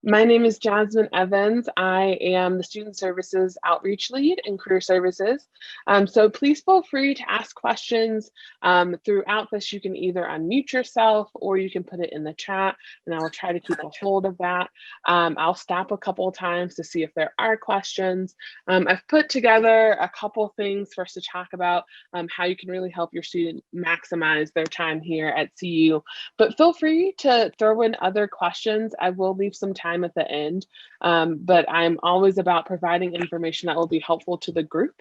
My name is Jasmine Evans. I am the Student Services Outreach Lead in Career Services. So please feel free to ask questions throughout this. You can either unmute yourself or you can put it in the chat, and I will try to keep a hold of that. I'll stop a couple of times to see if there are questions. I've put together a couple things for us to talk about how you can really help your student maximize their time here at CU. But feel free to throw in other questions. I will leave some time at the end, but I'm always about providing information that will be helpful to the group.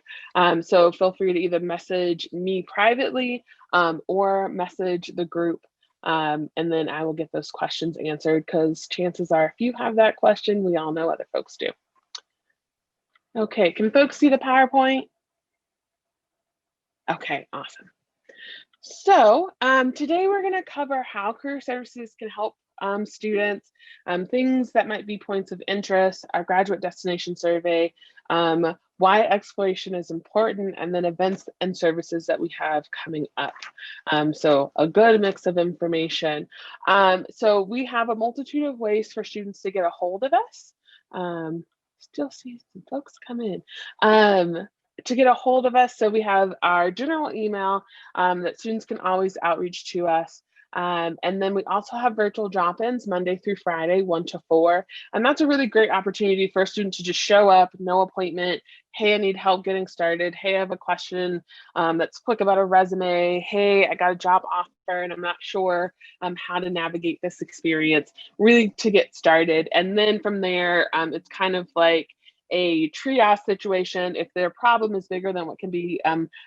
So feel free to either message me privately or message the group, and then I will get those questions answered, because chances are if you have that question, we all know other folks do. Okay, can folks see the PowerPoint? Okay, awesome. So today we're going to cover how career services can help students, things that might be points of interest, our graduate destination survey, why exploration is important, and then events and services that we have coming up. So a good mix of information. So we have a multitude of ways for students to get a hold of us. Still see some folks come in. To get a hold of us, so we have our general email that students can always outreach to us. And then we also have virtual drop-ins Monday through Friday, 1 to 4. And that's a really great opportunity for a student to just show up, no appointment. Hey, I need help getting started. Hey, I have a question that's quick about a resume. Hey, I got a job offer and I'm not sure how to navigate this experience, really to get started. And then from there, it's kind of like a triage situation. If their problem is bigger than what can be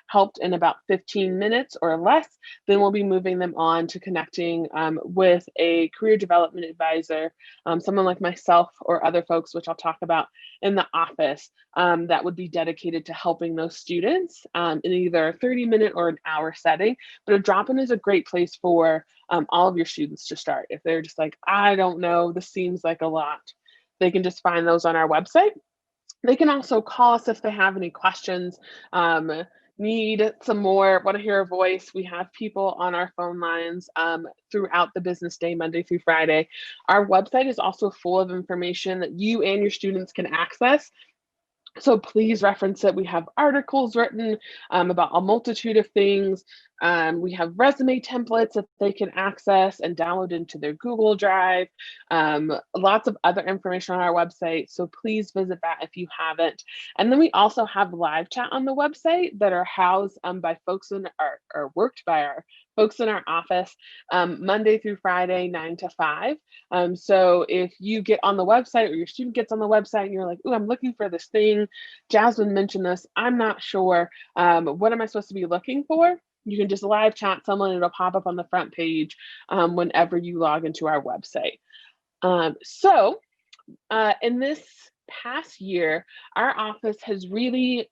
helped in about 15 minutes or less, then we'll be moving them on to connecting with a career development advisor, someone like myself or other folks, which I'll talk about in the office, that would be dedicated to helping those students in either a 30-minute or an hour setting. But a drop-in is a great place for all of your students to start. If they're just like, I don't know, this seems like a lot, they can just find those on our website. They can also call us if they have any questions, need some more, want to hear a voice. We have people on our phone lines throughout the business day, Monday through Friday. Our website is also full of information that you and your students can access. So please reference it. We have articles written about a multitude of things. We have resume templates that they can access and download into their Google Drive. Lots of other information on our website. So please visit that if you haven't. And then we also have live chat on the website that are housed by folks in our, or worked by our folks in our office Monday through Friday, 9 to 5. So if you get on the website or your student gets on the website and you're like, oh, I'm looking for this thing, Jasmine mentioned this, I'm not sure, what am I supposed to be looking for? You can just live chat someone, it'll pop up on the front page whenever you log into our website. In this past year, our office has really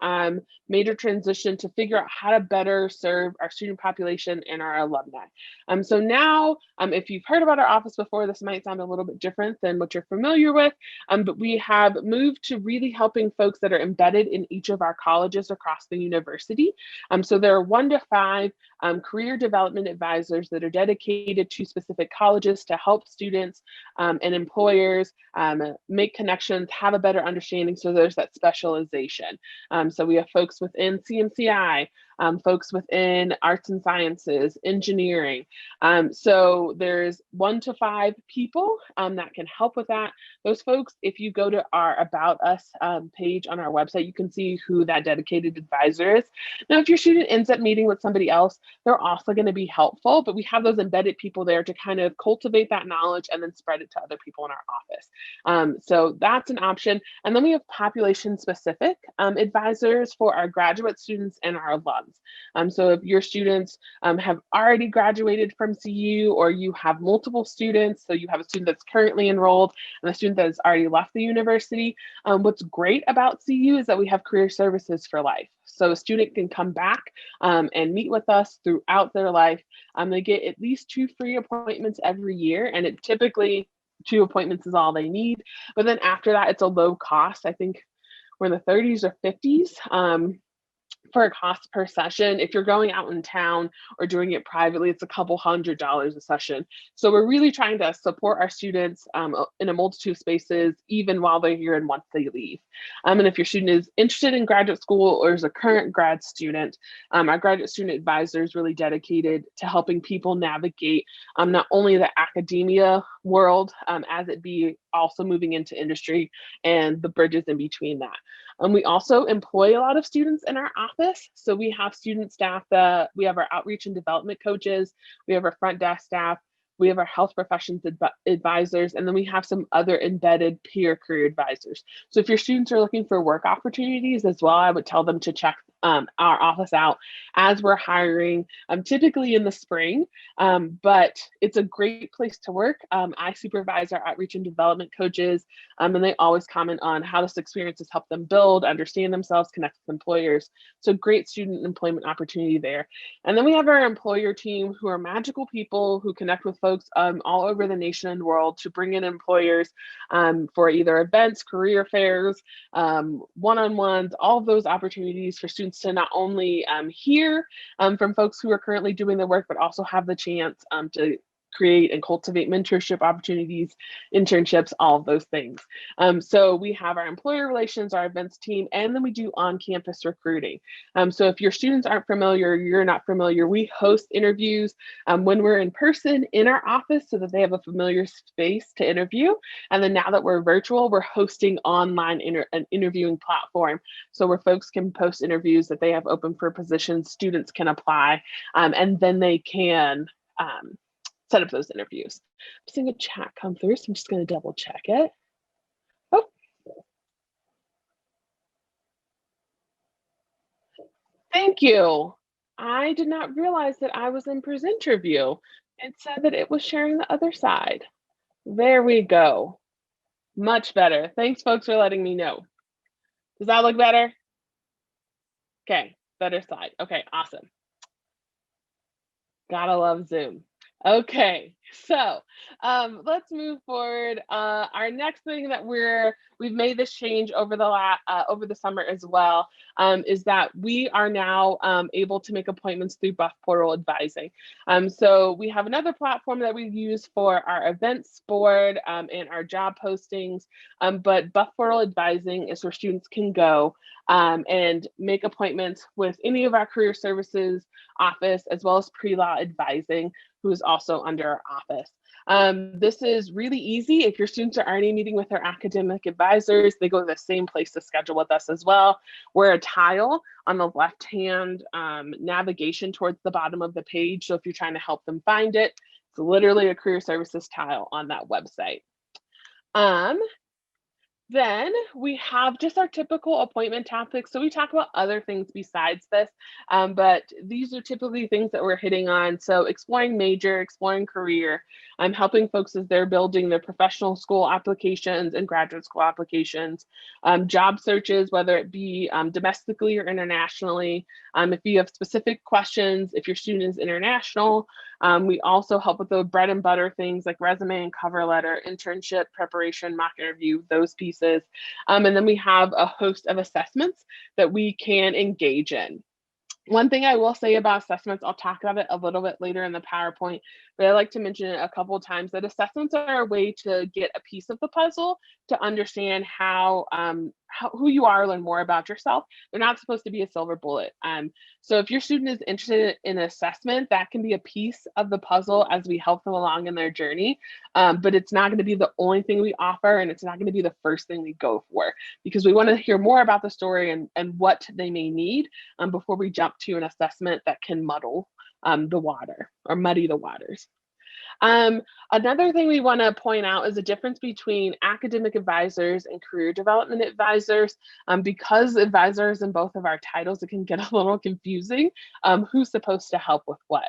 made a transition to figure out how to better serve our student population and our alumni. So now, if you've heard about our office before, this might sound a little bit different than what you're familiar with, but we have moved to really helping folks that are embedded in each of our colleges across the university. So there are 1 to 5 career development advisors that are dedicated to specific colleges to help students and employers make connections, have a better understanding. So there's that specialization. So we have folks within CMCI, folks within arts and sciences, engineering. So there's 1 to 5 people that can help with that. Those folks, if you go to our About Us page on our website, you can see who that dedicated advisor is. Now, if your student ends up meeting with somebody else, they're also going to be helpful, but we have those embedded people there to kind of cultivate that knowledge and then spread it to other people in our office. So that's an option. And then we have population specific advisors for our graduate students and our alums. So if your students have already graduated from CU, or you have multiple students, so you have a student that's currently enrolled and a student that has already left the university, what's great about CU is that we have career services for life. So a student can come back and meet with us throughout their life. They get at least 2 free appointments every year, and it typically 2 appointments is all they need. But then after that, it's a low cost. I think we're in the 30s or 50s. for a cost per session. If you're going out in town or doing it privately, it's a couple $100s a session. So we're really trying to support our students in a multitude of spaces, even while they're here and once they leave. And if your student is interested in graduate school or is a current grad student, our graduate student advisor is really dedicated to helping people navigate not only the academia world, as it be also moving into industry and the bridges in between that. We also employ a lot of students in our office. So we have student staff that we have our outreach and development coaches, we have our front desk staff, we have our health professions advisors, and then we have some other embedded peer career advisors. So if your students are looking for work opportunities as well, I would tell them to check our office out as we're hiring, typically in the spring, but it's a great place to work. I supervise our outreach and development coaches, and they always comment on how this experience has helped them build, understand themselves, connect with employers. So great student employment opportunity there. And then we have our employer team, who are magical people who connect with folks all over the nation and world to bring in employers for either events, career fairs, one-on-ones, all of those opportunities for students to not only hear from folks who are currently doing the work, but also have the chance to create and cultivate mentorship opportunities, internships, all of those things. So we have our employer relations, our events team, and then we do on-campus recruiting. So if your students aren't familiar, you're not familiar, we host interviews when we're in person in our office so that they have a familiar space to interview. And then now that we're virtual, we're hosting online an interviewing platform. So where folks can post interviews that they have open for positions, students can apply, and then they can set up those interviews. I'm seeing a chat come through, so I'm just going to double check it. Oh, thank you. I did not realize that I was in presenter view. It said that it was sharing the other side. There we go. Much better. Thanks, folks, for letting me know. Does that look better? Okay, better side. Okay, awesome. Gotta love Zoom. Okay, so let's move forward. Our next thing that we've made this change over the summer as well, is that we are now able to make appointments through Buff Portal Advising. So we have another platform that we use for our events board and our job postings, but Buff Portal Advising is where students can go and make appointments with any of our career services office, as well as pre-law advising, who is also under our office. This is really easy. If your students are already meeting with their academic advisors, they go to the same place to schedule with us as well. We're a tile on the left-hand navigation towards the bottom of the page. So if you're trying to help them find it, it's literally a career services tile on that website. Then we have just our typical appointment topics. So we talk about other things besides this, but these are typically things that we're hitting on. So exploring major, exploring career, helping folks as they're building their professional school applications and graduate school applications, job searches, whether it be domestically or internationally. If you have specific questions, if your student is international, we also help with the bread and butter things like resume and cover letter, internship preparation, mock interview, those pieces. And then we have a host of assessments that we can engage in. One thing I will say about assessments, I'll talk about it a little bit later in the PowerPoint, but I like to mention it a couple of times, that assessments are a way to get a piece of the puzzle to understand who you are, learn more about yourself. They're not supposed to be a silver bullet. So if your student is interested in assessment, that can be a piece of the puzzle as we help them along in their journey. But it's not going to be the only thing we offer, and it's not going to be the first thing we go for, because we want to hear more about the story and what they may need before we jump to an assessment that can muddle the water or muddy the waters. Another thing we want to point out is the difference between academic advisors and career development advisors. Because advisors in both of our titles, it can get a little confusing who's supposed to help with what.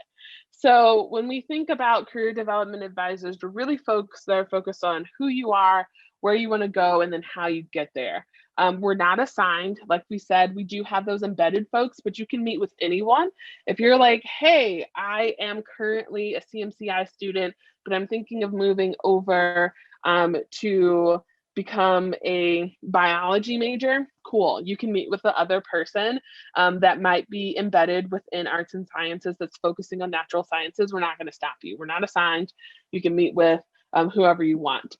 So when we think about career development advisors, we're really focused on who you are, where you want to go, and then how you get there. We're not assigned. Like we said, we do have those embedded folks, but you can meet with anyone. If you're like, hey, I am currently a CMCI student, but I'm thinking of moving over to become a biology major, cool. You can meet with the other person that might be embedded within arts and sciences that's focusing on natural sciences. We're not going to stop you. We're not assigned. You can meet with whoever you want.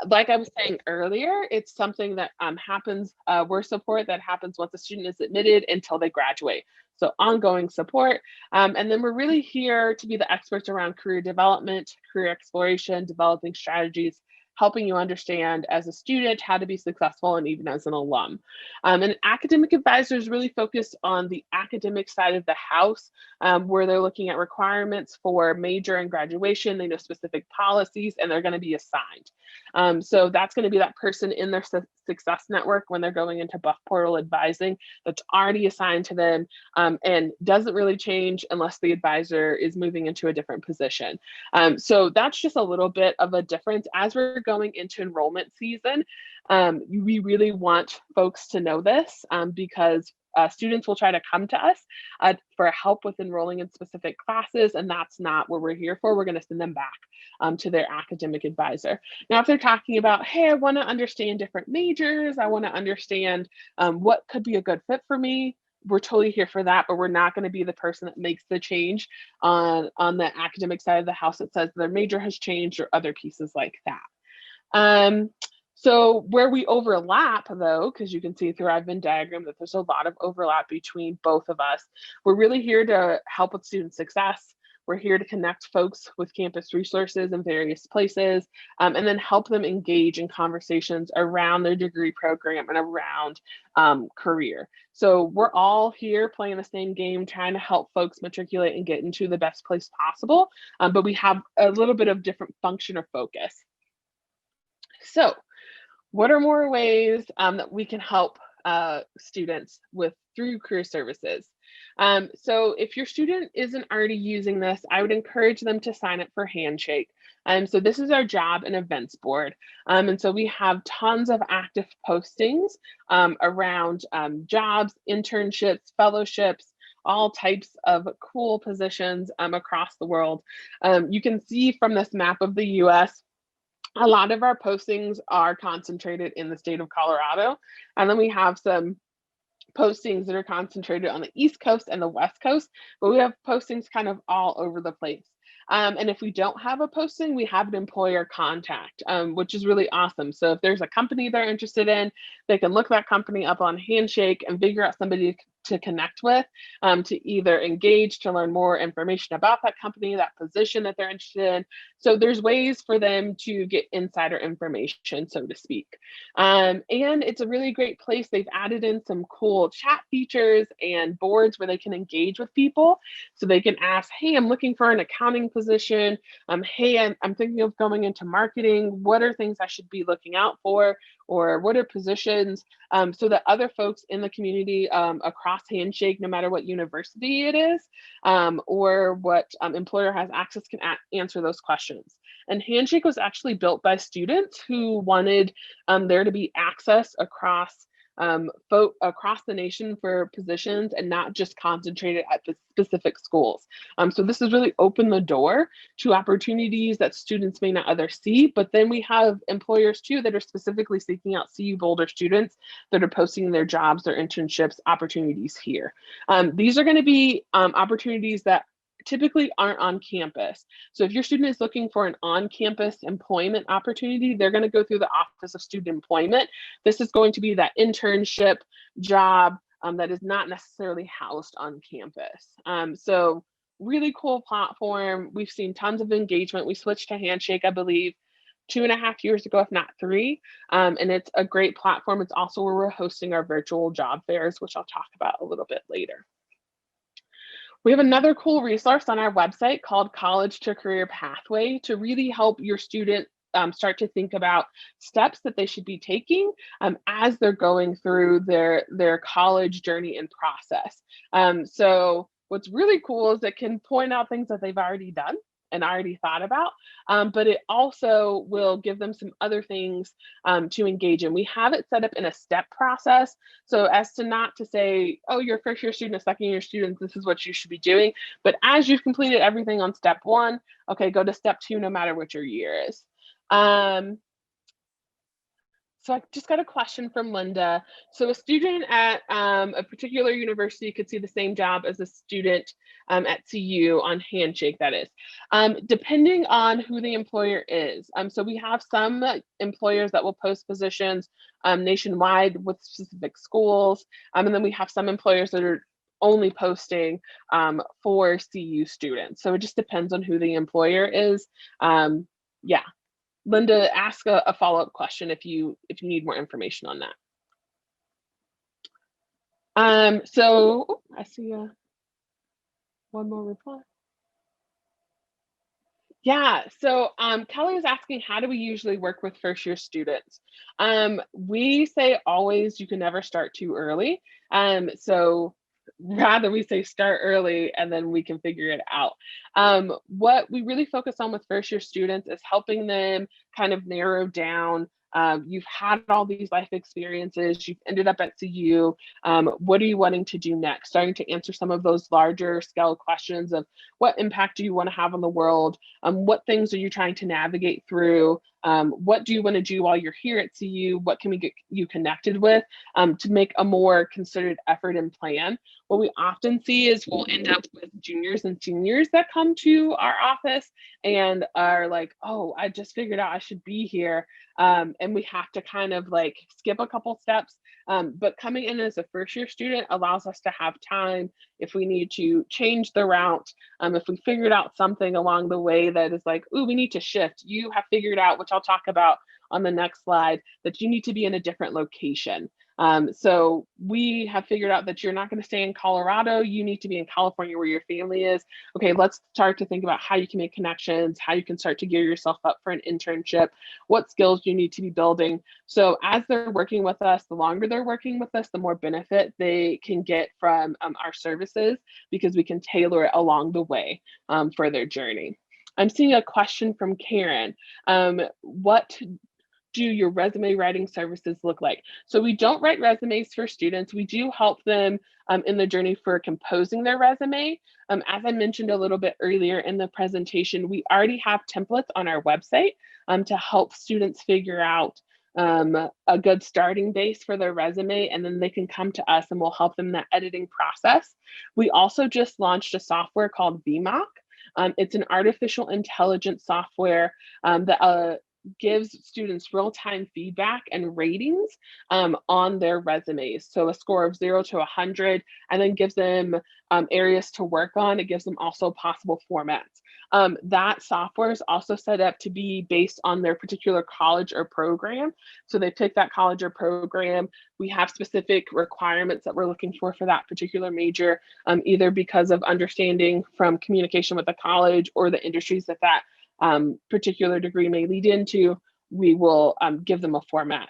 Like I was saying earlier, it's something that happens, we're support that happens once a student is admitted until they graduate. So ongoing support. And then we're really here to be the experts around career development, career exploration, developing strategies, helping you understand as a student how to be successful and even as an alum. And academic advisors really focus on the academic side of the house, where they're looking at requirements for major and graduation. They know specific policies and they're going to be assigned. So that's going to be that person in their success network when they're going into Buff Portal advising that's already assigned to them, and doesn't really change unless the advisor is moving into a different position. So that's just a little bit of a difference as we're going into enrollment season. We really want folks to know this because students will try to come to us for help with enrolling in specific classes, and that's not what we're here for. We're going to send them back to their academic advisor. Now, if they're talking about, hey, I want to understand different majors, I want to understand what could be a good fit for me, we're totally here for that, but we're not going to be the person that makes the change on the academic side of the house that says their major has changed or other pieces like that. So where we overlap though, because you can see through our Venn diagram that there's a lot of overlap between both of us, we're really here to help with student success. We're here to connect folks with campus resources in various places, and then help them engage in conversations around their degree program and around career. So we're all here playing the same game, trying to help folks matriculate and get into the best place possible, but we have a little bit of different function or focus. So what are more ways that we can help students through career services? So if your student isn't already using this, I would encourage them to sign up for Handshake. So this is our job and events board. And so we have tons of active postings around jobs, internships, fellowships, all types of cool positions across the world. You can see from this map of the US, a lot of our postings are concentrated in the state of Colorado. And then we have some postings that are concentrated on the East Coast and the West Coast, but we have postings kind of all over the place. And if we don't have a posting, we have an employer contact, which is really awesome. So if there's a company they're interested in, they can look that company up on Handshake and figure out somebody to connect with, to either engage, to learn more information about that company, that position that they're interested in. So there's ways for them to get insider information, so to speak. And it's a really great place. They've added in some cool chat features and boards where they can engage with people. So they can ask, hey, I'm looking for an accounting position. Hey, I'm thinking of going into marketing. What are things I should be looking out for? Or what are positions, so that other folks in the community across Handshake, no matter what university it is, or what employer has access, can answer those questions. And Handshake was actually built by students who wanted there to be access across the nation for positions and not just concentrated at the specific schools. So this has really opened the door to opportunities that students may not others see, but then we have employers too that are specifically seeking out CU Boulder students that are posting their jobs, their internships, opportunities here. These are going to be opportunities that typically aren't on campus. So if your student is looking for an on-campus employment opportunity, they're going to go through the Office of Student Employment. This is going to be that internship job that is not necessarily housed on campus. So really cool platform. We've seen tons of engagement. We switched to Handshake, I believe, 2.5 years ago, if not 3. And it's a great platform. It's also where we're hosting our virtual job fairs, which I'll talk about a little bit later. We have another cool resource on our website called College to Career Pathway to really help your student start to think about steps that they should be taking as they're going through their college journey and process. So what's really cool is it can point out things that they've already done and already thought about, but it also will give them some other things to engage in. We have it set up in a step process, so as to not to say, oh, you're a first year student, a second year student, this is what you should be doing, but as you've completed everything on step 1, okay, go to step 2 no matter what your year is. So I just got a question from Linda. So a student at a particular university could see the same job as a student at CU on Handshake, that is, depending on who the employer is. So we have some employers that will post positions nationwide with specific schools. And then we have some employers that are only posting for CU students. So it just depends on who the employer is. Yeah. Linda, ask a follow-up question if you need more information on that. So I see one more reply. Yeah, so Kelly is asking, how do we usually work with first year students? We say always, you can never start too early. So rather we say start early and then we can figure it out. What we really focus on with first year students is helping them kind of narrow down. You've had all these life experiences, you've ended up at CU. What are you wanting to do next? Starting to answer some of those larger scale questions of what impact do you want to have on the world? What things are you trying to navigate through? What do you want to do while you're here at CU? What can we get you connected with to make a more concerted effort and plan? What we often see is we'll end up with juniors and seniors that come to our office and are like, oh, I just figured out I should be here. And we have to kind of like skip a couple steps. But coming in as a first year student allows us to have time if we need to change the route. If we figured out something along the way that is like, ooh, we need to shift, you have figured out, which I'll talk about on the next slide, that you need to be in a different location. So we have figured out that you're not going to stay in Colorado. You need to be in California where your family is. Okay, let's start to think about how you can make connections, how you can start to gear yourself up for an internship, what skills you need to be building. So as they're working with us, the longer they're working with us, the more benefit they can get from our services because we can tailor it along the way for their journey. I'm seeing a question from Karen. What do your resume writing services look like? So we don't write resumes for students. We do help them in the journey for composing their resume. As I mentioned a little bit earlier in the presentation, we already have templates on our website to help students figure out a good starting base for their resume, and then they can come to us and we'll help them in that editing process. We also just launched a software called VMOC. It's an artificial intelligence software that gives students real-time feedback and ratings on their resumes. So a score of 0 to 100, and then gives them areas to work on. It gives them also possible formats. That software is also set up to be based on their particular college or program. So they pick that college or program. We have specific requirements that we're looking for that particular major, either because of understanding from communication with the college or the industries that particular degree may lead into. We will give them a format.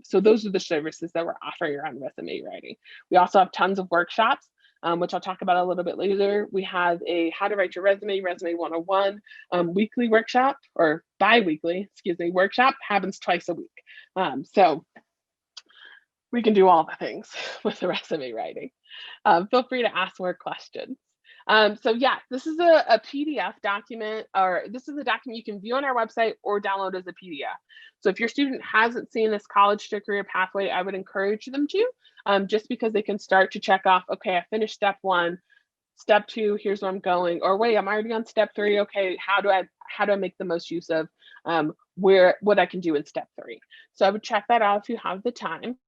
So those are the services that we're offering around resume writing. We also have tons of workshops, which I'll talk about a little bit later. We have a How to Write Your Resume, Resume 101 weekly workshop, or bi-weekly, workshop, happens twice a week. So we can do all the things with the resume writing. Feel free to ask more questions. So yeah, this is a PDF document, or this is a document you can view on our website or download as a PDF. So if your student hasn't seen this college to career pathway, I would encourage them to, just because they can start to check off, okay, I finished step 1, step 2, here's where I'm going, or wait, I'm already on step 3. Okay, how do I make the most use of what I can do in step 3? So I would check that out if you have the time.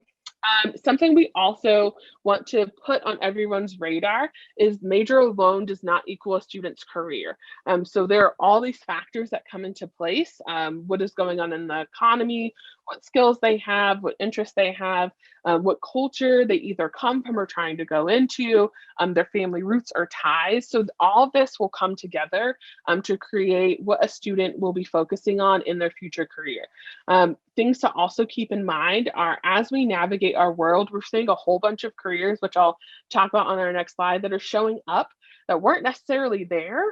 Something we also want to put on everyone's radar is major alone does not equal a student's career. So there are all these factors that come into place. What is going on in the economy, what skills they have, what interests they have, what culture they either come from or trying to go into, their family roots or ties. So all of this will come together to create what a student will be focusing on in their future career. Things to also keep in mind are, as we navigate our world, we're seeing a whole bunch of careers, which I'll talk about on our next slide, that are showing up that weren't necessarily there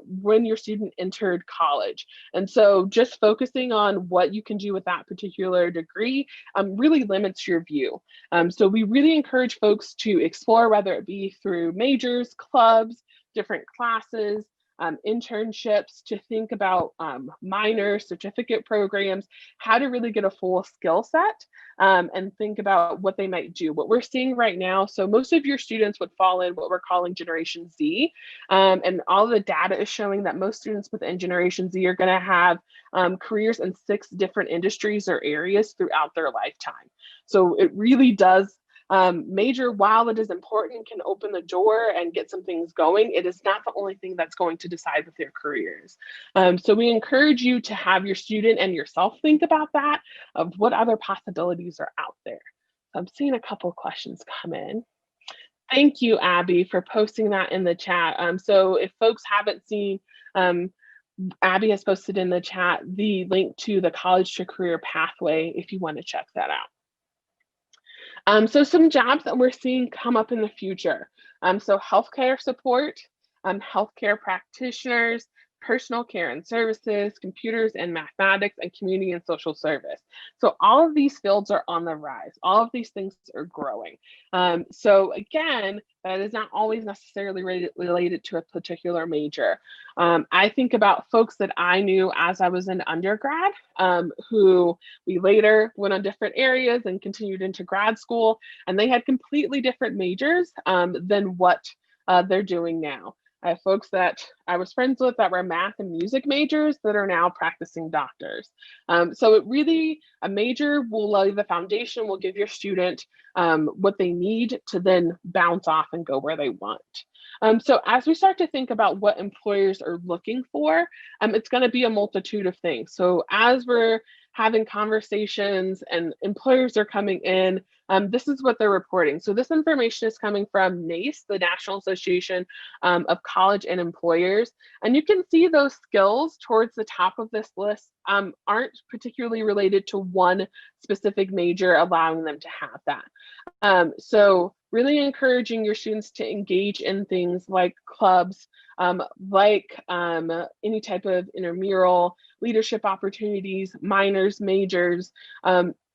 when your student entered college. And so just focusing on what you can do with that particular degree really limits your view. So we really encourage folks to explore, whether it be through majors, clubs, different classes, internships, to think about minor certificate programs, how to really get a full skill set, and think about what they might do. What we're seeing right now, so most of your students would fall in what we're calling Generation Z, and all the data is showing that most students within Generation Z are going to have careers in 6 different industries or areas throughout their lifetime. So it really does major, while it is important, can open the door and get some things going. It is not the only thing that's going to decide with their careers. So we encourage you to have your student and yourself think about that, of what other possibilities are out there. I'm seeing a couple of questions come in. Thank you, Abby, for posting that in the chat. So if folks haven't seen, Abby has posted in the chat the link to the College to Career Pathway if you want to check that out. So some jobs that we're seeing come up in the future. So healthcare support, healthcare practitioners, personal care and services, computers and mathematics, and community and social service. So all of these fields are on the rise. All of these things are growing. So again, that is not always necessarily related to a particular major. I think about folks that I knew as I was an undergrad, who we later went on different areas and continued into grad school, and they had completely different majors than what they're doing now. I have folks that I was friends with that were math and music majors that are now practicing doctors. So it really, a major will lay the foundation, will give your student what they need to then bounce off and go where they want. So as we start to think about what employers are looking for, it's going to be a multitude of things. So as we're having conversations and employers are coming in, this is what they're reporting. So this information is coming from NACE, the National Association of College and Employers. And you can see those skills towards the top of this list aren't particularly related to one specific major, allowing them to have that. So really encouraging your students to engage in things like clubs, like any type of intramural leadership opportunities, minors, majors,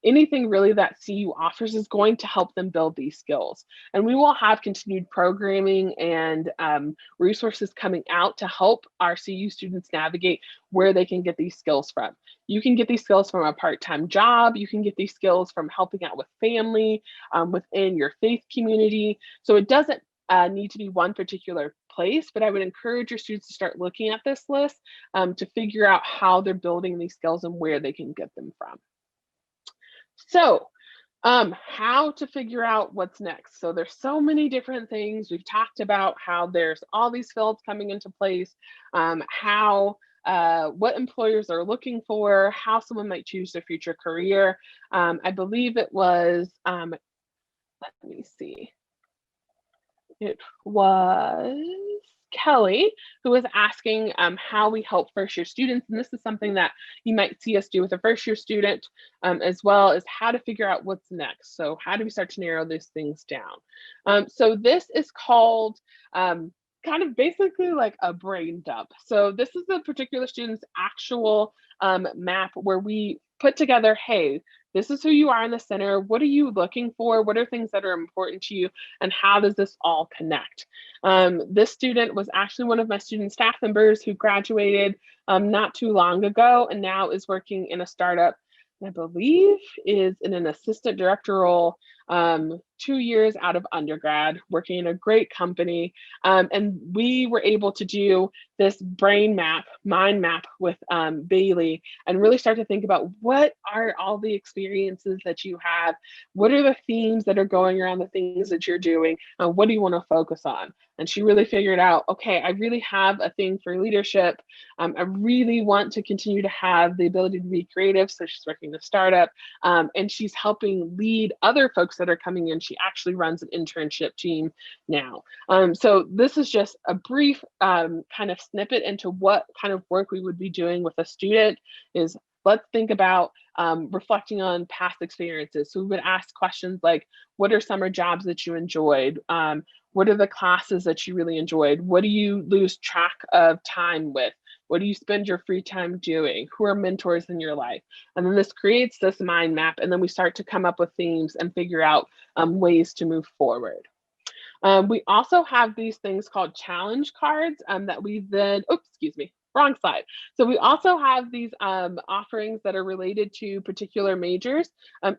anything really that CU offers is going to help them build these skills. And we will have continued programming and resources coming out to help our CU students navigate where they can get these skills from. You can get these skills from a part-time job. You can get these skills from helping out with family, within your faith community. So it doesn't need to be one particular place, but I would encourage your students to start looking at this list to figure out how they're building these skills and where they can get them from. So how to figure out what's next. So there's so many different things. We've talked about how there's all these fields coming into place, what employers are looking for, how someone might choose their future career. I believe it was, let me see. It was Kelly who was asking how we help first-year students. And this is something that you might see us do with a first-year student, as well as how to figure out what's next. So how do we start to narrow these things down? So this is called kind of basically like a brain dump. So this is the particular student's actual map where we put together, hey, this is who you are in the center. What are you looking for? What are things that are important to you? And how does this all connect? This student was actually one of my student staff members who graduated not too long ago and now is working in a startup, I believe is in an assistant director role, 2 years out of undergrad, working in a great company. And we were able to do this mind map with Bailey, and really start to think about what are all the experiences that you have? What are the themes that are going around the things that you're doing? What do you want to focus on? And she really figured out, okay, I really have a thing for leadership. I really want to continue to have the ability to be creative. So she's working in a startup, and she's helping lead other folks that are coming in. She actually runs an internship team now. So this is just a brief kind of snippet into what kind of work we would be doing with a student. Is let's think about reflecting on past experiences. So we would ask questions like, what are summer jobs that you enjoyed? What are the classes that you really enjoyed? What do you lose track of time with? What do you spend your free time doing? Who are mentors in your life? And then this creates this mind map, and then we start to come up with themes and figure out ways to move forward. We also have these things called challenge cards that we then, oops, excuse me, wrong slide. So we also have these offerings that are related to particular majors.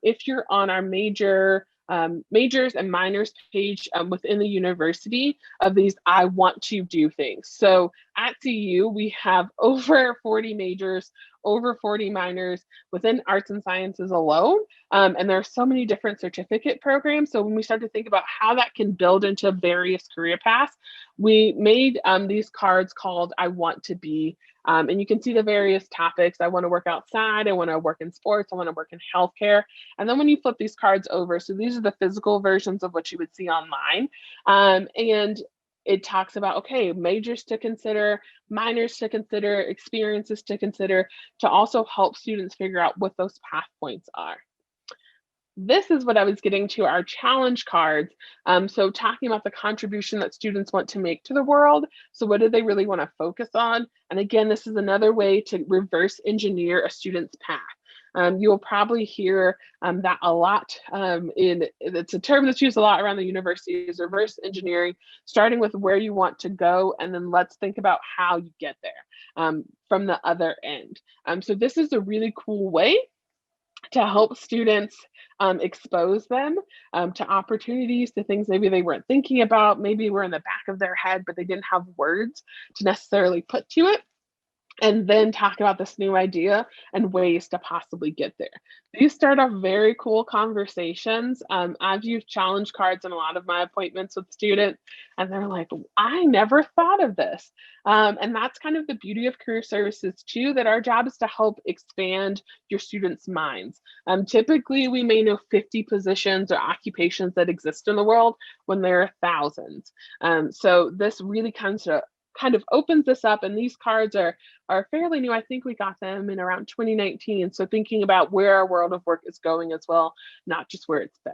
If you're on our majors and minors page within the university of these I want to do things. So at CU, we have over 40 majors, over 40 minors within arts and sciences alone. And there are so many different certificate programs. So when we start to think about how that can build into various career paths, we made these cards called I Want to Be. And you can see the various topics. I want to work outside. I want to work in sports. I want to work in healthcare. And then when you flip these cards over, so these are the physical versions of what you would see online. And it talks about, okay, majors to consider, minors to consider, experiences to consider, to also help students figure out what those path points are. This is what I was getting to, our challenge cards. So talking about the contribution that students want to make to the world. So what do they really want to focus on? And again, this is another way to reverse engineer a student's path. You'll probably hear that a lot. It's a term that's used a lot around the university, is reverse engineering, starting with where you want to go, and then let's think about how you get there from the other end. So this is a really cool way to help students expose them to opportunities, to things maybe they weren't thinking about, maybe were in the back of their head, but they didn't have words to necessarily put to it. And then talk about this new idea and ways to possibly get there. These start off very cool conversations. I've used challenge cards in a lot of my appointments with students, and they're like, I never thought of this. And that's kind of the beauty of career services too, that our job is to help expand your students' minds. Typically, we may know 50 positions or occupations that exist in the world when there are thousands. So this really kind of opens this up, and these cards are fairly new. I think we got them in around 2019. So thinking about where our world of work is going as well, not just where it's been.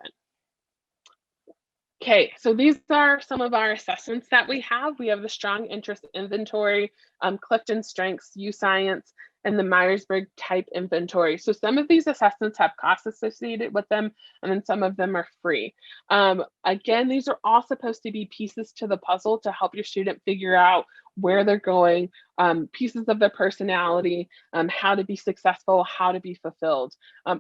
Okay, so these are some of our assessments that we have. We have the Strong Interest Inventory, Clifton Strengths, U-Science, and the Myers-Briggs Type Inventory. So some of these assessments have costs associated with them, and then some of them are free. Again, these are all supposed to be pieces to the puzzle to help your student figure out where they're going, pieces of their personality, how to be successful, how to be fulfilled.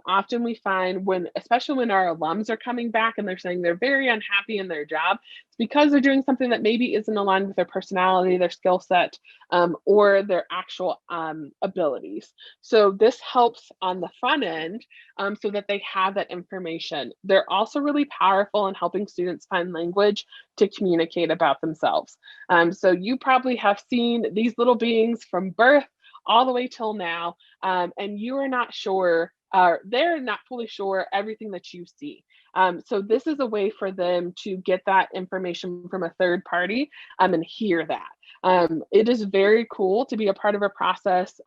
Often we find especially when our alums are coming back and they're saying they're very unhappy in their job, it's because they're doing something that maybe isn't aligned with their personality, their skill set, or their actual abilities. So this helps on the front end so that they have that information. They're also really powerful in helping students find language to communicate about themselves. So you probably have seen these little beings from birth all the way till now, and you are not sure, they're not fully sure everything that you see. So this is a way for them to get that information from a third party and hear that. It is very cool to be a part of a process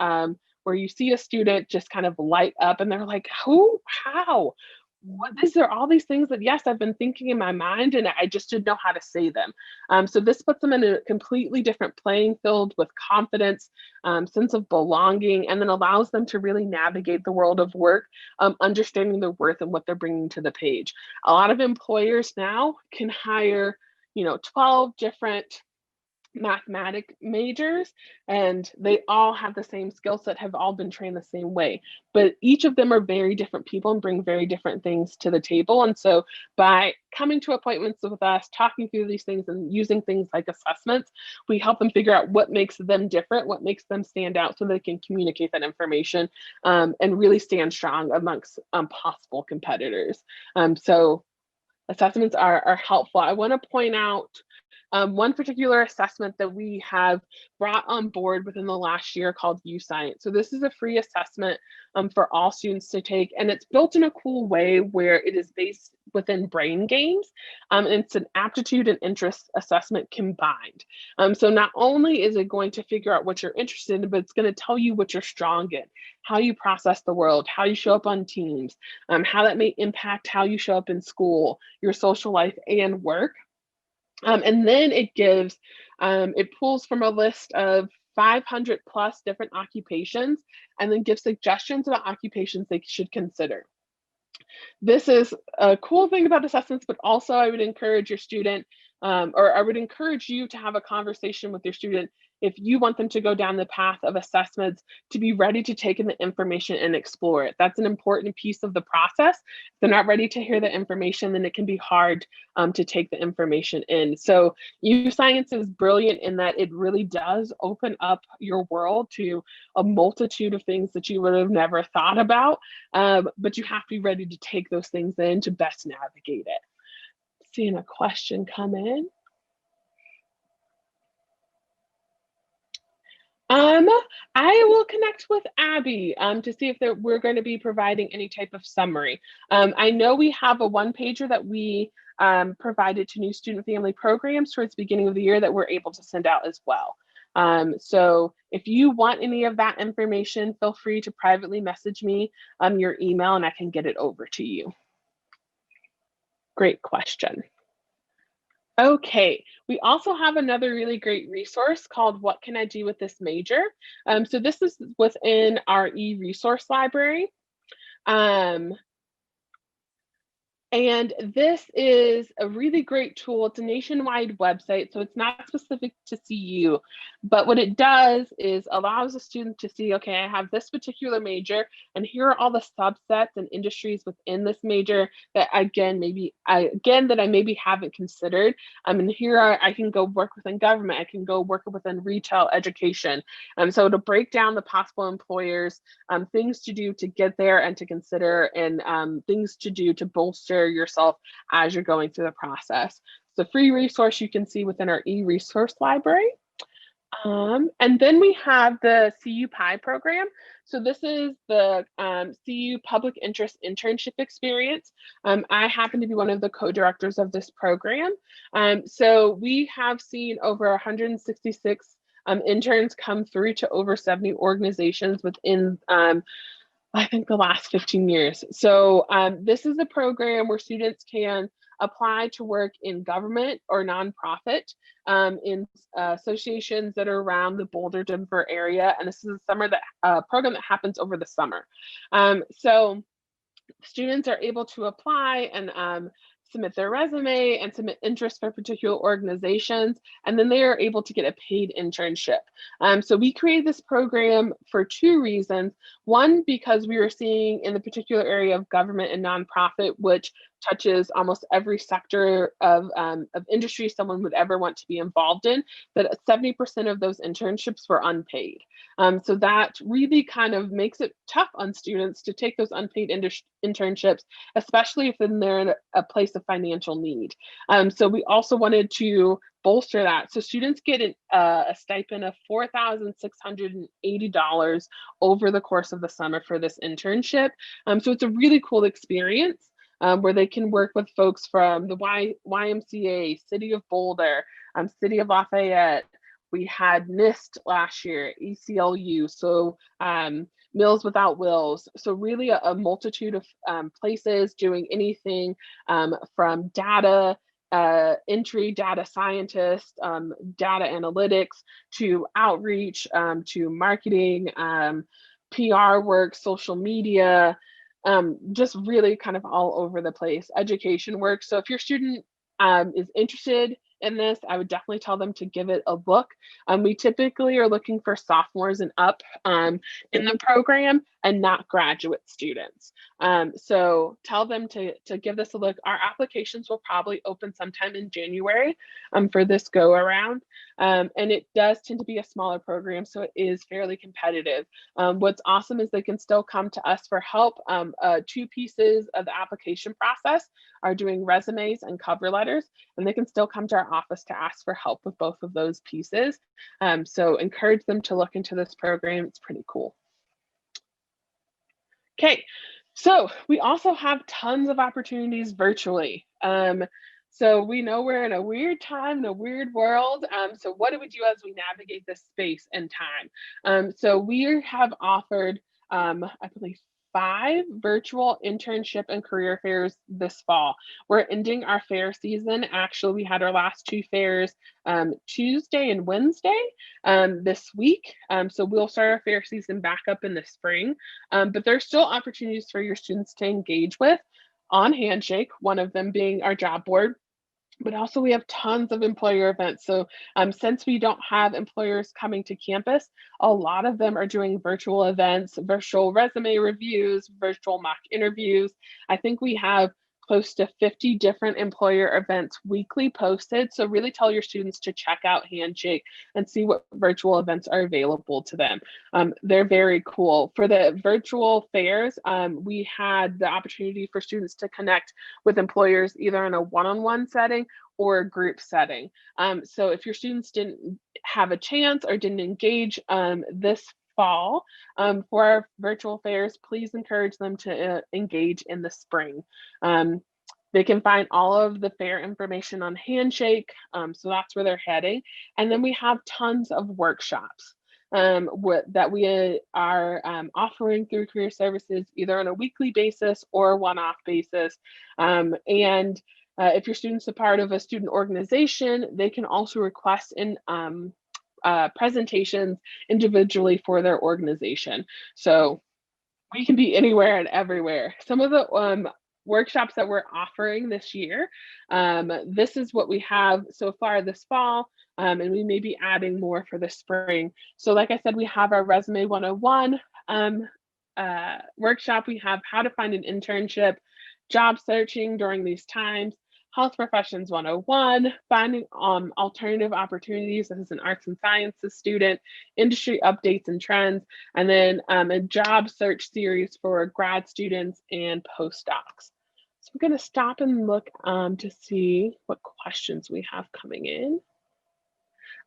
where you see a student just kind of light up and they're like, who, how? What, these are all these things that, yes, I've been thinking in my mind and I just didn't know how to say them. So this puts them in a completely different playing field with confidence, sense of belonging, and then allows them to really navigate the world of work, understanding their worth and what they're bringing to the page. A lot of employers now can hire, 12 different mathematic majors, and they all have the same skill set, have all been trained the same way, but each of them are very different people and bring very different things to the table. And so by coming to appointments with us, talking through these things and using things like assessments, we help them figure out what makes them different, what makes them stand out, so they can communicate that information and really stand strong amongst possible competitors. So assessments are helpful. I want to point out one particular assessment that we have brought on board within the last year called U-Science. So this is a free assessment for all students to take, and it's built in a cool way where it is based within brain games. And it's an aptitude and interest assessment combined. So not only is it going to figure out what you're interested in, but it's going to tell you what you're strong in, how you process the world, how you show up on teams, how that may impact how you show up in school, your social life and work. And then it pulls from a list of 500 plus different occupations and then gives suggestions about occupations they should consider. This is a cool thing about assessments, but also I would encourage your student or I would encourage you to have a conversation with your student if you want them to go down the path of assessments, to be ready to take in the information and explore it. That's an important piece of the process. If they're not ready to hear the information, then it can be hard to take the information in. So science is brilliant in that it really does open up your world to a multitude of things that you would have never thought about, but you have to be ready to take those things in to best navigate it. Seeing a question come in. I will connect with Abby to see if we're going to be providing any type of summary. I know we have a one-pager that we provided to new student family programs towards the beginning of the year that we're able to send out as well. So if you want any of that information, feel free to privately message me your email and I can get it over to you. Great question. Okay, we also have another really great resource called What Can I Do with This Major? So this is within our e-resource library. And this is a really great tool. It's a nationwide website, so it's not specific to CU, but what it does is allows a student to see, okay, I have this particular major, and here are all the subsets and industries within this major that again, that I maybe haven't considered. And here I can go work within government, I can go work within retail education. So to break down the possible employers, things to do to get there and to consider, and things to do to bolster yourself as you're going through the process. It's a free resource you can see within our e-resource library. And then we have the CUPI program. So this is the CU Public Interest Internship Experience. I happen to be one of the co-directors of this program. So we have seen over 166 interns come through to over 70 organizations within I think the last 15 years. So this is a program where students can apply to work in government or nonprofit in associations that are around the Boulder, Denver area. And this is a program that happens over the summer. So students are able to apply and submit their resume and submit interest for particular organizations, and then they are able to get a paid internship. So we created this program for two reasons. One, because we were seeing in the particular area of government and nonprofit, which touches almost every sector of industry someone would ever want to be involved in, that 70% of those internships were unpaid. So that really kind of makes it tough on students to take those unpaid internships, especially if they're in a place of financial need. So we also wanted to bolster that. So students get a stipend of $4,680 over the course of the summer for this internship. So it's a really cool experience. Where they can work with folks from the YMCA, City of Boulder, City of Lafayette. We had NIST last year, ECLU, so Meals Without Wills. So really a multitude of places doing anything from data entry, data scientists, data analytics, to outreach, to marketing, PR work, social media, just really kind of all over the place, education work. So if your student is interested in this, I would definitely tell them to give it a look. We typically are looking for sophomores and up in the program and not graduate students. So tell them to give this a look. Our applications will probably open sometime in January for this go around. And it does tend to be a smaller program, so it is fairly competitive. What's awesome is they can still come to us for help. Two pieces of the application process are doing resumes and cover letters, and they can still come to our office to ask for help with both of those pieces. So encourage them to look into this program. It's pretty cool. Okay, so we also have tons of opportunities virtually. So we know we're in a weird time, in a weird world. So what do we do as we navigate this space and time? So we have offered, I believe, 5 virtual internship and career fairs this fall. We're ending our fair season. Actually, we had our last 2 fairs Tuesday and Wednesday this week. So we'll start our fair season back up in the spring. But there's still opportunities for your students to engage with on Handshake, one of them being our job board. But also we have tons of employer events. So since we don't have employers coming to campus, a lot of them are doing virtual events, virtual resume reviews, virtual mock interviews. I think we have close to 50 different employer events weekly posted. So really tell your students to check out Handshake and see what virtual events are available to them. They're very cool. For the virtual fairs, we had the opportunity for students to connect with employers either in a one-on-one setting or a group setting. So if your students didn't have a chance or didn't engage this fall for our virtual fairs, please encourage them to engage in the spring. They can find all of the fair information on Handshake, so that's where they're heading. And then we have tons of workshops that we are offering through Career Services, either on a weekly basis or one-off basis. And if your student's a part of a student organization, they can also request in presentations individually for their organization. So we can be anywhere and everywhere. Some of the workshops that we're offering this year, this is what we have so far this fall, and we may be adding more for the spring. So like I said, we have our Resume 101 workshop. We have how to find an internship, job searching during these times, Health Professions 101, finding alternative opportunities as an arts and sciences student, industry updates and trends, and then a job search series for grad students and postdocs. So we're going to stop and look to see what questions we have coming in.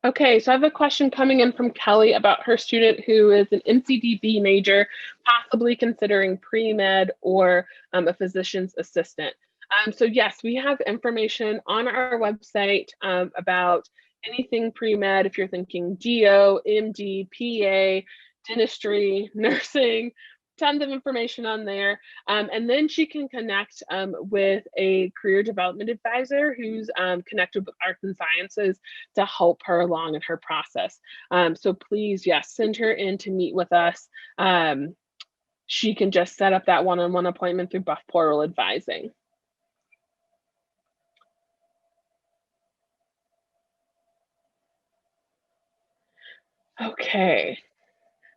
Okay, so I have a question coming in from Kelly about her student who is an MCDB major, possibly considering pre-med or a physician's assistant. So yes, we have information on our website about anything pre-med. If you're thinking DO, MD, PA, dentistry, nursing, tons of information on there. And then she can connect with a career development advisor who's connected with arts and sciences to help her along in her process. So please, yes, send her in to meet with us. She can just set up that one-on-one appointment through Buff Portal Advising. Okay.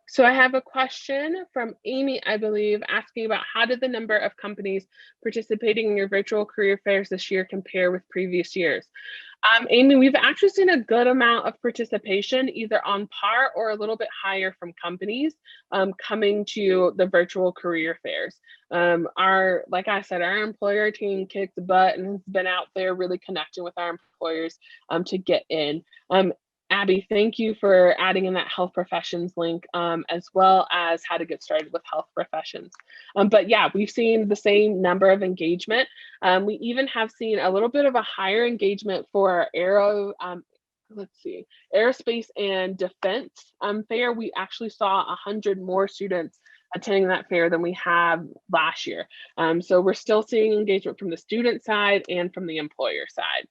So I have a question from Amy, I believe, asking about how did the number of companies participating in your virtual career fairs this year compare with previous years? Amy, we've actually seen a good amount of participation, either on par or a little bit higher from companies coming to the virtual career fairs. Like I said, our employer team kicked butt and has been out there really connecting with our employers to get in. Abby, thank you for adding in that health professions link, as well as how to get started with health professions. But yeah, we've seen the same number of engagement. We even have seen a little bit of a higher engagement for aerospace and defense fair. We actually saw 100 more students attending that fair than we have last year. So we're still seeing engagement from the student side and from the employer side.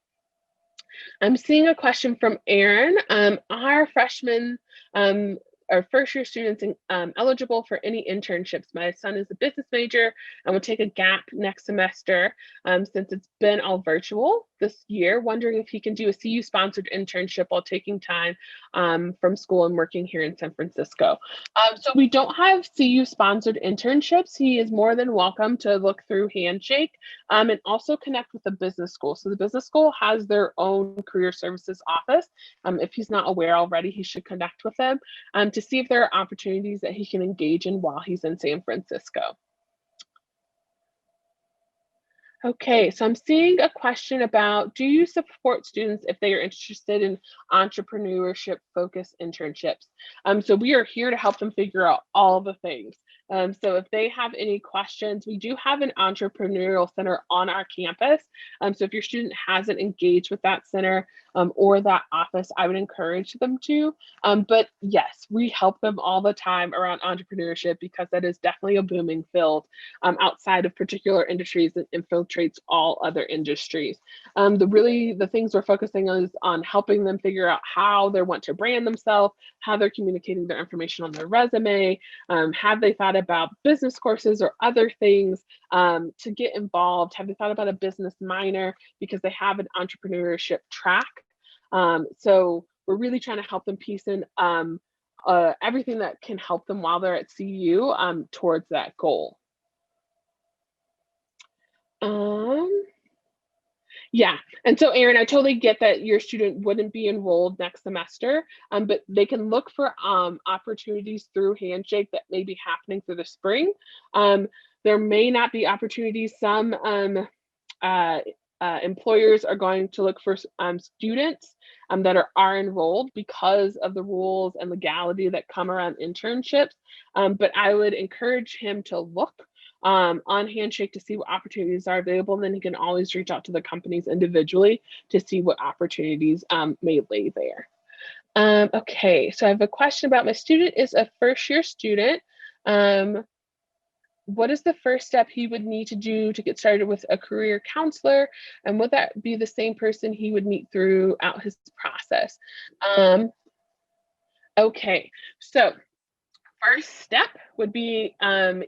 I'm seeing a question from Aaron. Are freshmen or first year students eligible for any internships? My son is a business major and will take a gap next semester since it's been all virtual this year, wondering if he can do a CU sponsored internship while taking time from school and working here in San Francisco. So we don't have CU sponsored internships. He is more than welcome to look through Handshake and also connect with the business school. So the business school has their own career services office. If he's not aware already, he should connect with them to see if there are opportunities that he can engage in while he's in San Francisco. Okay, so I'm seeing a question about, do you support students if they are interested in entrepreneurship focused internships? So we are here to help them figure out all the things. So if they have any questions, we do have an entrepreneurial center on our campus. So if your student hasn't engaged with that center or that office, I would encourage them to. But yes, we help them all the time around entrepreneurship because that is definitely a booming field outside of particular industries that infiltrates all other industries. The things we're focusing on is on helping them figure out how they want to brand themselves, how they're communicating their information on their resume, have they thought thought about business courses or other things to get involved? Have they thought about a business minor because they have an entrepreneurship track? So we're really trying to help them piece in everything that can help them while they're at CU towards that goal. Yeah, and so Erin, I totally get that your student wouldn't be enrolled next semester, but they can look for opportunities through Handshake that may be happening through the spring. There may not be opportunities. Some employers are going to look for students that are enrolled because of the rules and legality that come around internships. But I would encourage him to look on Handshake to see what opportunities are available. And then he can always reach out to the companies individually to see what opportunities may lay there. Okay, so I have a question about my student is a first-year student. What is the first step he would need to do to get started with a career counselor? And would that be the same person he would meet throughout his process? Okay, so first step would be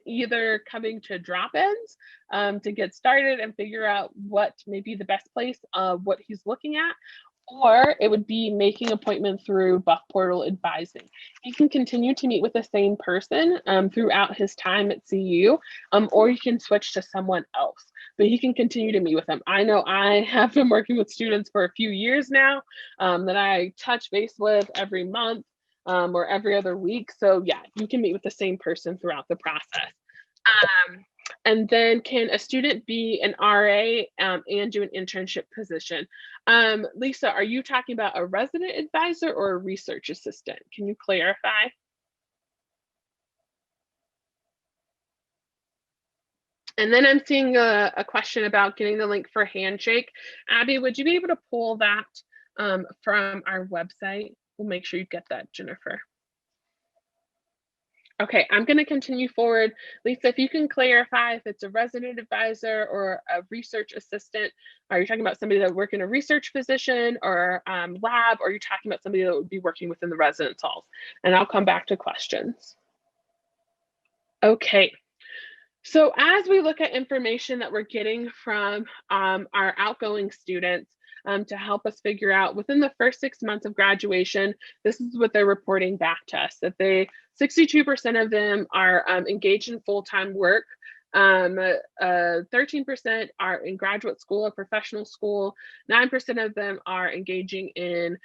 either coming to drop-ins to get started and figure out what may be the best place, what he's looking at, or it would be making appointment through Buff Portal Advising. He can continue to meet with the same person throughout his time at CU, or you can switch to someone else, but he can continue to meet with them. I know I have been working with students for a few years now that I touch base with every month or every other week. So yeah, you can meet with the same person throughout the process. And then can a student be an RA and do an internship position? Lisa, are you talking about a resident advisor or a research assistant? Can you clarify? And then I'm seeing a question about getting the link for Handshake. Abby, would you be able to pull that from our website? We'll make sure you get that, Jennifer. Okay, I'm going to continue forward. Lisa, if you can clarify if it's a resident advisor or a research assistant. Are you talking about somebody that would work in a research position or lab, or are you talking about somebody that would be working within the residence halls? And I'll come back to questions. Okay. So as we look at information that we're getting from our outgoing students to help us figure out within the first 6 months of graduation, this is what they're reporting back to us, that 62% of them are engaged in full-time work. 13% are in graduate school or professional school. 9% of them are engaging in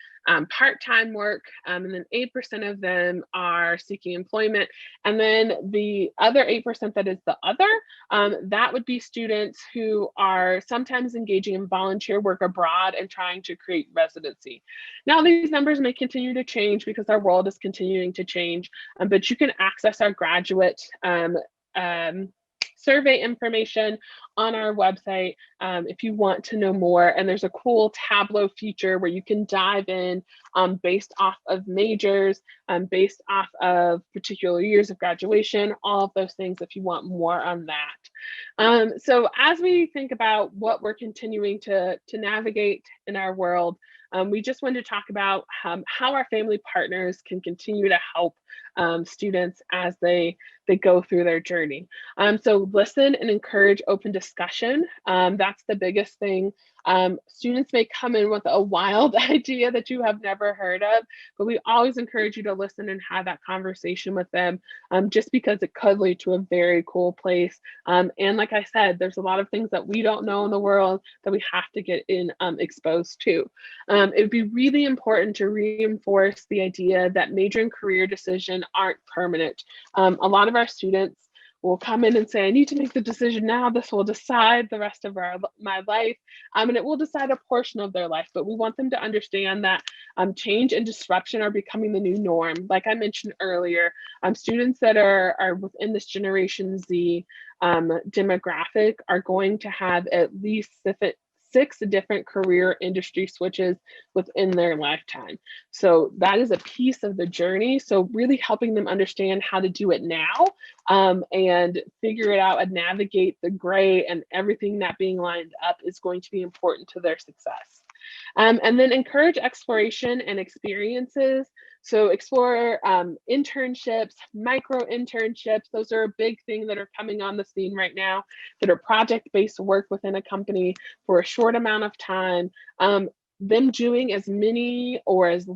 part-time work, and then 8% of them are seeking employment. And then the other 8% that is the other, that would be students who are sometimes engaging in volunteer work abroad and trying to create residency. Now, these numbers may continue to change because our world is continuing to change, but you can access our graduate survey information on our website if you want to know more. And there's a cool Tableau feature where you can dive in based off of majors, based off of particular years of graduation, all of those things if you want more on that. So as we think about what we're continuing to navigate in our world, we just wanted to talk about how our family partners can continue to help students as they go through their journey. So listen and encourage open discussion. That's the biggest thing. Students may come in with a wild idea that you have never heard of, but we always encourage you to listen and have that conversation with them just because it could lead to a very cool place. And like I said, there's a lot of things that we don't know in the world that we have to get exposed to. It would be really important to reinforce the idea that major and career decisions aren't permanent. A lot of our students will come in and say, I need to make the decision now. This will decide the rest of my life, and it will decide a portion of their life. But we want them to understand that change and disruption are becoming the new norm. Like I mentioned earlier, students that are within this Generation Z demographic are going to have at least 6 different career industry switches within their lifetime. So that is a piece of the journey. So really helping them understand how to do it now and figure it out and navigate the gray and everything not being lined up is going to be important to their success. And then encourage exploration and experiences. So explore internships, micro internships. Those are a big thing that are coming on the scene right now, that are project-based work within a company for a short amount of time. Them doing as many or as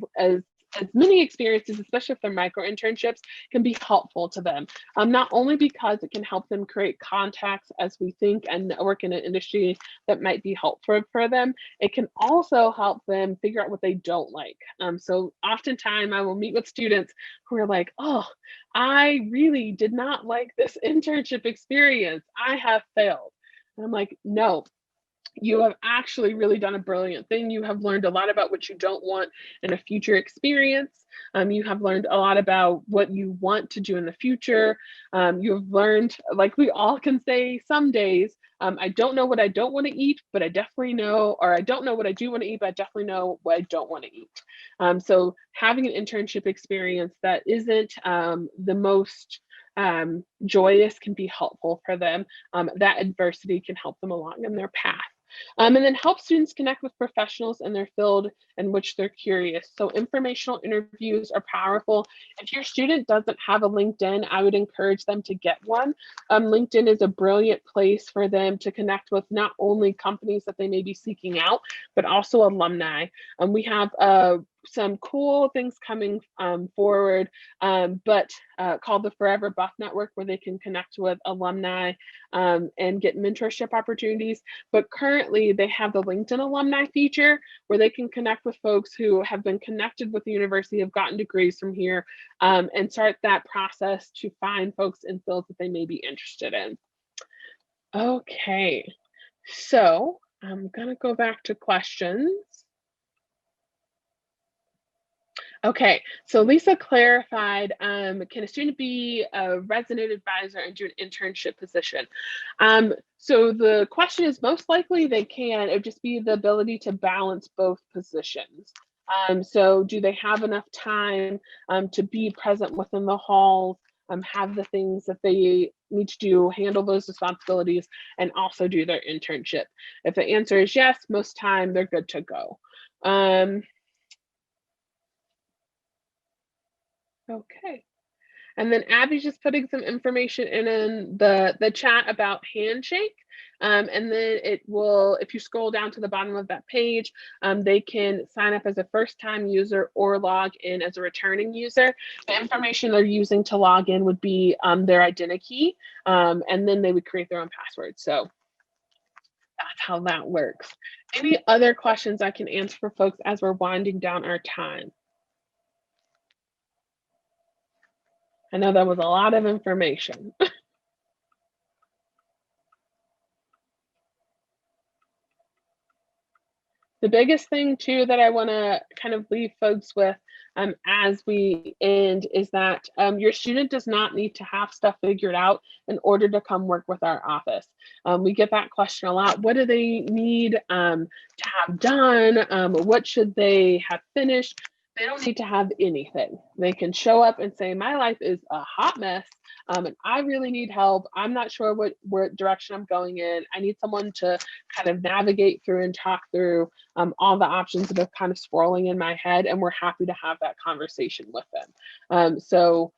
many experiences, especially if they're micro internships, can be helpful to them. Not only because it can help them create contacts as we think and network in an industry that might be helpful for them, it can also help them figure out what they don't like. So oftentimes I will meet with students who are like, oh, I really did not like this internship experience. I have failed. And I'm like, no, you have actually really done a brilliant thing. You have learned a lot about what you don't want in a future experience. You have learned a lot about what you want to do in the future. You have learned, like we all can say some days, I don't know what I don't want to eat, but I definitely know, or I don't know what I do want to eat, but I definitely know what I don't want to eat. So having an internship experience that isn't the most joyous can be helpful for them. That adversity can help them along in their path. And then help students connect with professionals in their field in which they're curious. So informational interviews are powerful. If your student doesn't have a LinkedIn, I would encourage them to get one. LinkedIn is a brilliant place for them to connect with not only companies that they may be seeking out, but also alumni. We have some cool things coming forward, but called the Forever Buff Network, where they can connect with alumni and get mentorship opportunities. But currently they have the LinkedIn alumni feature where they can connect with folks who have been connected with the university, have gotten degrees from here, and start that process to find folks in fields that they may be interested in. Okay, so I'm gonna go back to questions. Okay, so Lisa clarified, can a student be a resident advisor and do an internship position? So the question is most likely they can, it would just be the ability to balance both positions. So do they have enough time to be present within the halls, have the things that they need to do, handle those responsibilities, and also do their internship? If the answer is yes, most time they're good to go. Okay. And then Abby's just putting some information in the chat about Handshake. And then it will, if you scroll down to the bottom of that page, they can sign up as a first-time user or log in as a returning user. The information they're using to log in would be their identity key, and then they would create their own password. So that's how that works. Any other questions I can answer for folks as we're winding down our time? I know that was a lot of information. The biggest thing too that I want to kind of leave folks with as we end is that your student does not need to have stuff figured out in order to come work with our office. We get that question a lot. What do they need to have done? What should they have finished? They don't need to have anything. They can show up and say, my life is a hot mess and I really need help. I'm not sure what direction I'm going in. I need someone to kind of navigate through and talk through all the options that are kind of swirling in my head, and we're happy to have that conversation with them. So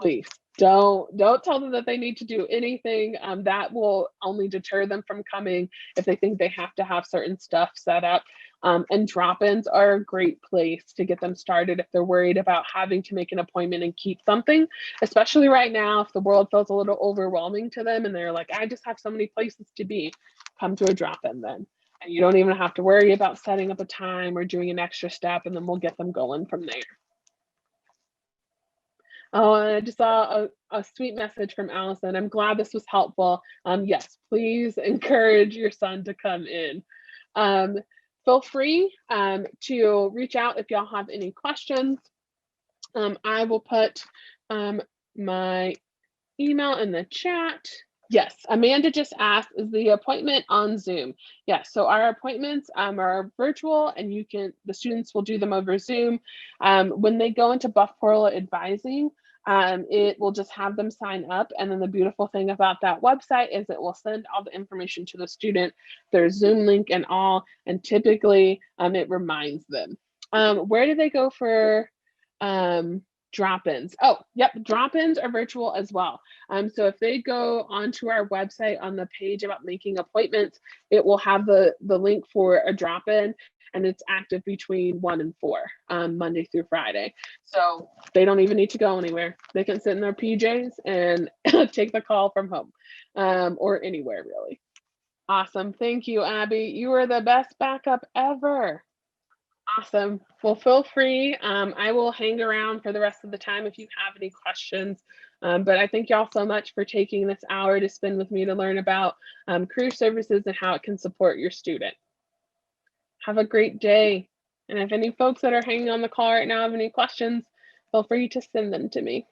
please don't tell them that they need to do anything. That will only deter them from coming if they think they have to have certain stuff set up. And drop-ins are a great place to get them started if they're worried about having to make an appointment and keep something, especially right now if the world feels a little overwhelming to them and they're like, I just have so many places to be. Come to a drop-in then. And you don't even have to worry about setting up a time or doing an extra step, and then we'll get them going from there. Oh, and I just saw a sweet message from Allison. I'm glad this was helpful. Yes, please encourage your son to come in. Feel free to reach out if y'all have any questions. I will put my email in the chat. Yes, Amanda just asked, is the appointment on Zoom? Yes, so our appointments are virtual and the students will do them over Zoom. When they go into Buff Portal Advising, it will just have them sign up. And then the beautiful thing about that website is it will send all the information to the student, their Zoom link and all, and typically it reminds them. Where do they go for drop-ins. Oh, yep, drop-ins are virtual as well. So if they go onto our website on the page about making appointments, it will have the link for a drop-in, and it's active between 1 and 4, Monday through Friday. So they don't even need to go anywhere. They can sit in their PJs and take the call from home, or anywhere really. Awesome. Thank you, Abby. You are the best backup ever. Awesome. Well, feel free. I will hang around for the rest of the time if you have any questions. But I thank y'all so much for taking this hour to spend with me to learn about career services and how it can support your student. Have a great day. And if any folks that are hanging on the call right now have any questions, feel free to send them to me.